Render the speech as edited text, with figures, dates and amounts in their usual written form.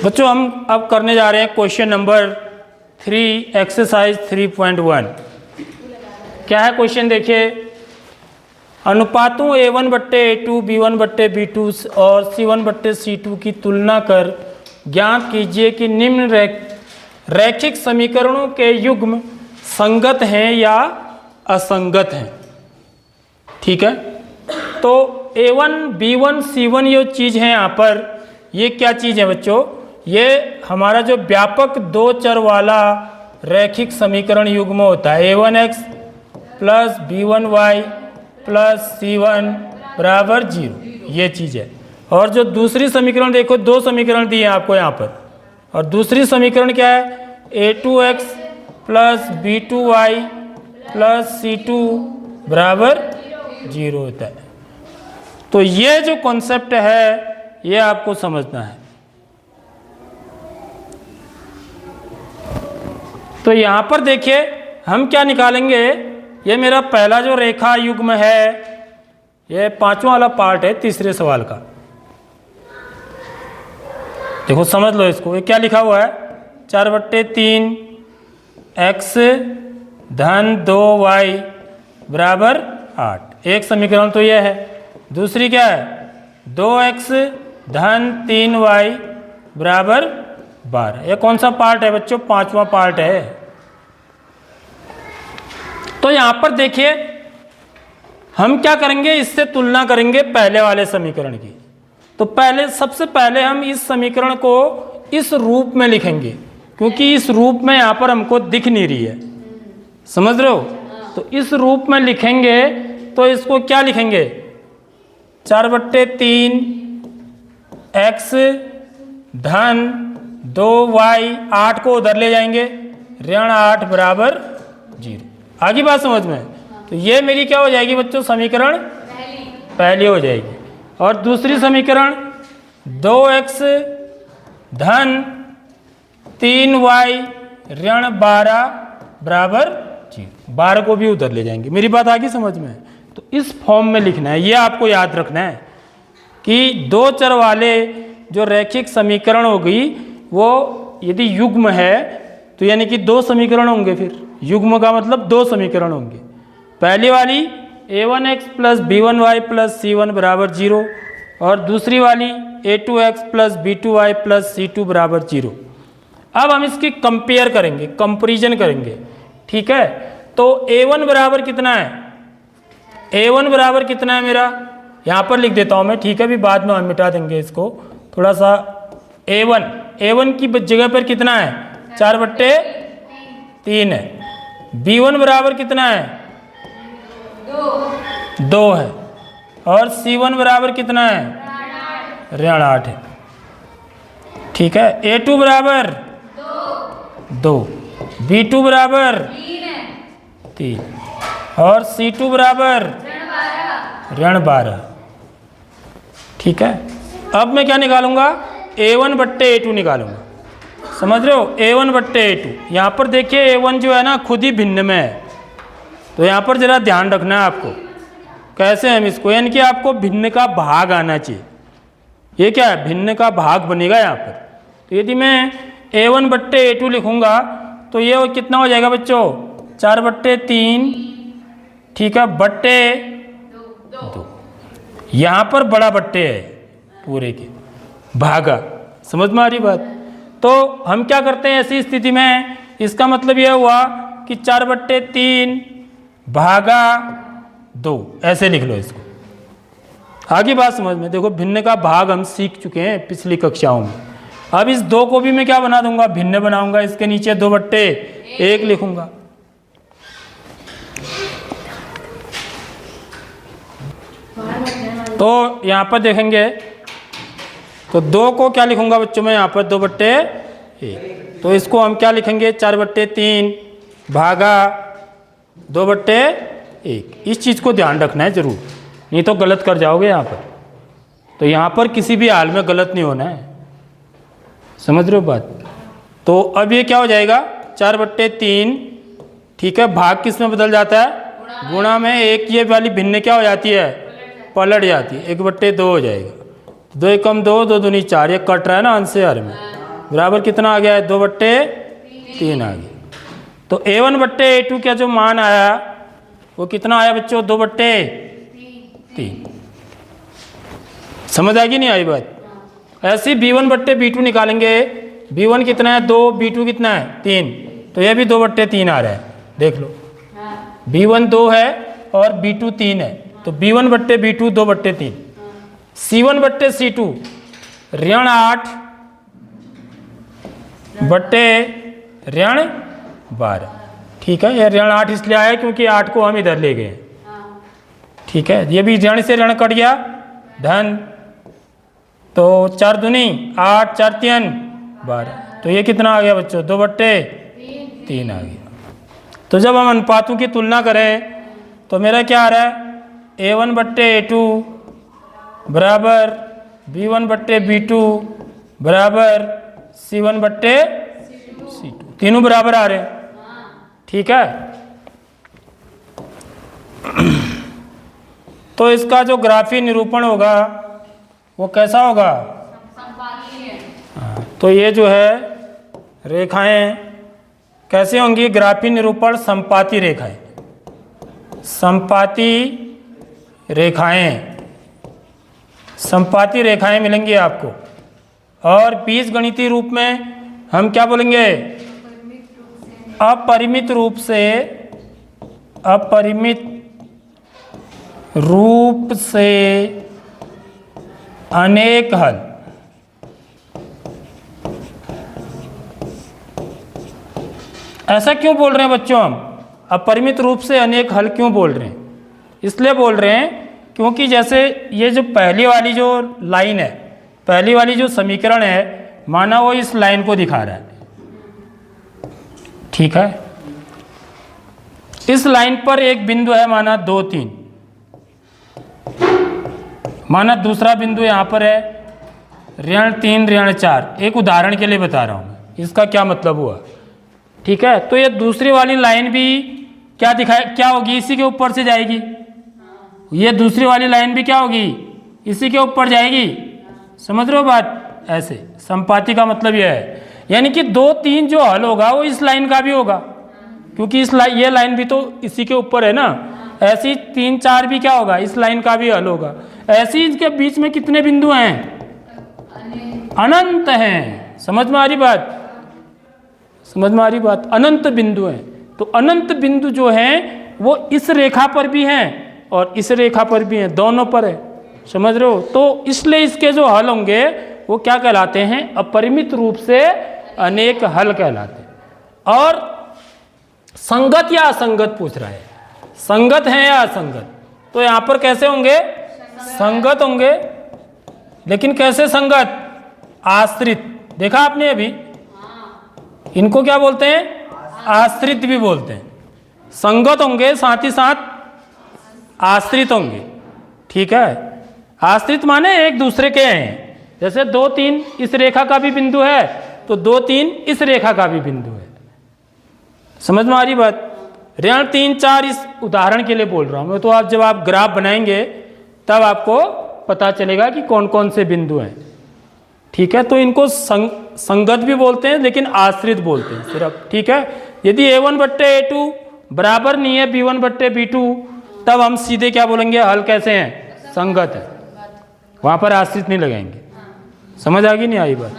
बच्चों हम अब करने जा रहे हैं क्वेश्चन नंबर 3 एक्सरसाइज 3.1। क्या है क्वेश्चन देखिए, अनुपातों A1/A2, B1/B2 और C1/C2 की तुलना कर ज्ञात कीजिए कि निम्न रैखिक समीकरणों के युग्म संगत हैं या असंगत हैं। ठीक है, तो A1, B1, C1 ये चीज़ है यहाँ पर, ये क्या चीज़ है बच्चों, ये हमारा जो व्यापक दो चर वाला रैखिक समीकरण युग्म होता है A1x plus B1y plus C1 बराबर 0, ये चीज़ है। और जो दूसरी समीकरण देखो, दो समीकरण दिए हैं आपको यहाँ पर, और दूसरी समीकरण क्या है, A2x plus B2y plus C2 बराबर 0 होता है। तो ये जो कॉन्सेप्ट है ये आपको समझना है। तो यहाँ पर देखिए हम क्या निकालेंगे, ये मेरा पहला जो रेखा युग्म है, ये पांचवा वाला पार्ट है तीसरे सवाल का। देखो समझ लो इसको, ये क्या लिखा हुआ है, 4/3 x धन 2y बराबर 8। एक समीकरण तो यह है। दूसरी क्या है, 2x धन 3y बराबर 12। ये कौन सा पार्ट है बच्चों, पांचवा पार्ट है। तो यहां पर देखिए हम क्या करेंगे, इससे तुलना करेंगे पहले वाले समीकरण की। तो पहले, सबसे पहले हम इस समीकरण को इस रूप में लिखेंगे, क्योंकि इस रूप में यहां पर हमको दिख नहीं रही है, समझ रहे हो। तो इस रूप में लिखेंगे, तो इसको क्या लिखेंगे, 4/3 x धन 2y, 8 को उधर ले जाएंगे, ऋण 8 बराबर 0। आगे बात समझ में। तो ये मेरी क्या हो जाएगी बच्चों, समीकरण पहली हो जाएगी। और दूसरी समीकरण 2x धन 3y ऋण 12 बराबर 0, 12 को भी उधर ले जाएंगे। मेरी बात आगे समझ में। तो इस फॉर्म में लिखना है, ये आपको याद रखना है कि दो चर वाले जो रैखिक समीकरण होगी वो यदि युग्म है तो यानी कि दो समीकरण होंगे। फिर युग्म का मतलब दो समीकरण होंगे। पहली वाली A1x plus B1y plus C1 बराबर 0, और दूसरी वाली A2x plus B2y plus C2 बराबर 0। अब हम इसकी कंपेयर करेंगे, कंपेरिजन करेंगे। ठीक है, तो A1 बराबर कितना है, A1 बराबर कितना है मेरा, यहाँ पर लिख देता हूँ मैं। ठीक है, अभी बाद में हम मिटा देंगे इसको थोड़ा सा। A1 की जगह पर कितना है, 4/3 है। B1 बराबर कितना है, 2 है। और C1 बराबर कितना है, ऋण 8 है। ठीक है, A2 बराबर 2, B2 बराबर 3 और C2 बराबर ऋण 12। ठीक है, अब मैं क्या निकालूंगा, A1/A2 निकालूंगा। समझ रहे हो, A1/A2। यहाँ पर देखिए A1 जो है ना खुद ही भिन्न में है, तो यहाँ पर जरा ध्यान रखना है आपको। कैसे हम इसको, यानी कि आपको भिन्न का भाग आना चाहिए। ये क्या है, भिन्न का भाग बनेगा यहाँ पर। तो यदि मैं A1/A2 लिखूंगा तो ये कितना हो जाएगा बच्चों, 4/3, ठीक है, बट्टे 2। यहाँ पर बड़ा बट्टे है पूरे के, भागा। समझ में आ रही बात। तो हम क्या करते हैं ऐसी स्थिति में, इसका मतलब यह हुआ कि 4/3 भागा 2, ऐसे लिख लो इसको। आगे बात समझ में। देखो भिन्न का भाग हम सीख चुके हैं पिछली कक्षाओं में। अब इस 2 को भी मैं क्या बना दूंगा, भिन्न बनाऊंगा। इसके नीचे 2/1 लिखूंगा। तो यहाँ पर देखेंगे तो 2 को क्या लिखूंगा बच्चों में, यहाँ पर 2/1। तो इसको हम क्या लिखेंगे, 4/3 भागा 2/1। इस चीज़ को ध्यान रखना है जरूर, नहीं तो गलत कर जाओगे यहाँ पर। तो यहाँ पर किसी भी हाल में गलत नहीं होना है, समझ रहे हो बात। तो अब ये क्या हो जाएगा, 4/3। ठीक है, भाग किस में बदल जाता है, गुणा में। एक ये वाली भिन्न क्या हो जाती है, पलट जाती है, 1/2 हो जाएगा। 2 एकम 2, 2 दूनी 4, ये कट रहा है ना अंश से हर में, बराबर कितना आ गया है 2/3 आ गया। तो A1/A2 का जो मान आया वो कितना आया बच्चों 2/3। समझ आएगी नहीं आई बात? ऐसे ही B1/B2 निकालेंगे, B1 कितना है 2, B2 कितना है 3, तो ये भी 2/3 आ रहा है, देख लो। B1 2 है और B2 3 है, तो B1/B2 2/3। C1/C2 -8 बट्टे -12, ठीक है। ये -8 इसलिए आया क्योंकि 8 को हम इधर ले गए, ठीक है। ये भी ऋण से ऋण कट गया, धन, तो 4 दूनी 8, 4 3 12, तो ये कितना आ गया बच्चों 2/3 आ गया। तो जब हम अनुपातों की तुलना करें तो मेरा क्या आ रहा है A1/A2 बराबर B1/B2 बराबर C1/C2, तीनों बराबर आ रहे हैं, ठीक है। तो इसका जो ग्राफी निरूपण होगा वो कैसा होगा? तो ये जो है रेखाएं कैसे होंगी? ग्राफी निरूपण संपाती रेखाएं, संपाती रेखाएं, संपाती रेखाएं मिलेंगी आपको। और बीजगणितीय रूप में हम क्या बोलेंगे? अपरिमित रूप से, अपरिमित रूप से अनेक हल। ऐसा क्यों बोल रहे हैं बच्चों हम? अपरिमित रूप से अनेक हल क्यों बोल रहे हैं? इसलिए बोल रहे हैं क्योंकि जैसे ये जो पहली वाली जो लाइन है, पहली वाली जो समीकरण है, माना वो इस लाइन को दिखा रहा है, ठीक है। इस लाइन पर एक बिंदु है माना 2 3, माना दूसरा बिंदु यहाँ पर है -3 -4। एक उदाहरण के लिए बता रहा हूँ मैं, इसका क्या मतलब हुआ, ठीक है। तो ये दूसरी वाली लाइन भी क्या दिखाए, क्या होगी? इसी के ऊपर से जाएगी। ये दूसरी वाली लाइन भी क्या होगी? इसी के ऊपर जाएगी। समझ रहे हो बात? ऐसे संपाती का मतलब यह है, यानी कि 2 3 जो हल होगा वो इस लाइन का भी होगा, क्योंकि ये लाइन भी तो इसी के ऊपर है ना। ऐसी 3 4 भी क्या होगा? इस लाइन का भी हल होगा। ऐसे ही इसके बीच में कितने बिंदु हैं? अनंत हैं। समझ में आ रही बात? समझ में आ रही बात? अनंत बिंदु हैं। तो अनंत बिंदु जो हैं वो इस रेखा पर भी हैं और इस रेखा पर भी हैं, दोनों पर है। समझ रहे हो? तो इसलिए इसके जो हल होंगे वो क्या कहलाते हैं? अपरिमित रूप से अनेक हल कहलाते हैं। और संगत या असंगत पूछ रहा है, संगत है या असंगत? तो यहां पर कैसे होंगे? संगत होंगे। लेकिन कैसे संगत? आश्रित। देखा आपने अभी, इनको क्या बोलते हैं? आश्रित भी बोलते हैं। संगत होंगे साथ ही साथ आश्रित होंगे, ठीक है। आश्रित माने एक दूसरे के हैं। जैसे 2 3 इस रेखा का भी बिंदु है तो 2 3 इस रेखा का भी बिंदु है। समझ में आ रही बात? -3 4 इस उदाहरण के लिए बोल रहा हूं मैं। तो आप जब आप ग्राफ बनाएंगे तब आपको पता चलेगा कि कौन कौन से बिंदु हैं, ठीक है। तो इनको संगत भी बोलते हैं लेकिन आश्रित बोलते हैं सिर्फ, ठीक है। यदि A1/A2 बराबर नहीं है B1/B2 तब हम सीधे क्या बोलेंगे? हल कैसे हैं? संगत है। वहां पर आश्रित नहीं लगाएंगे। समझ आ गई नहीं आई बात?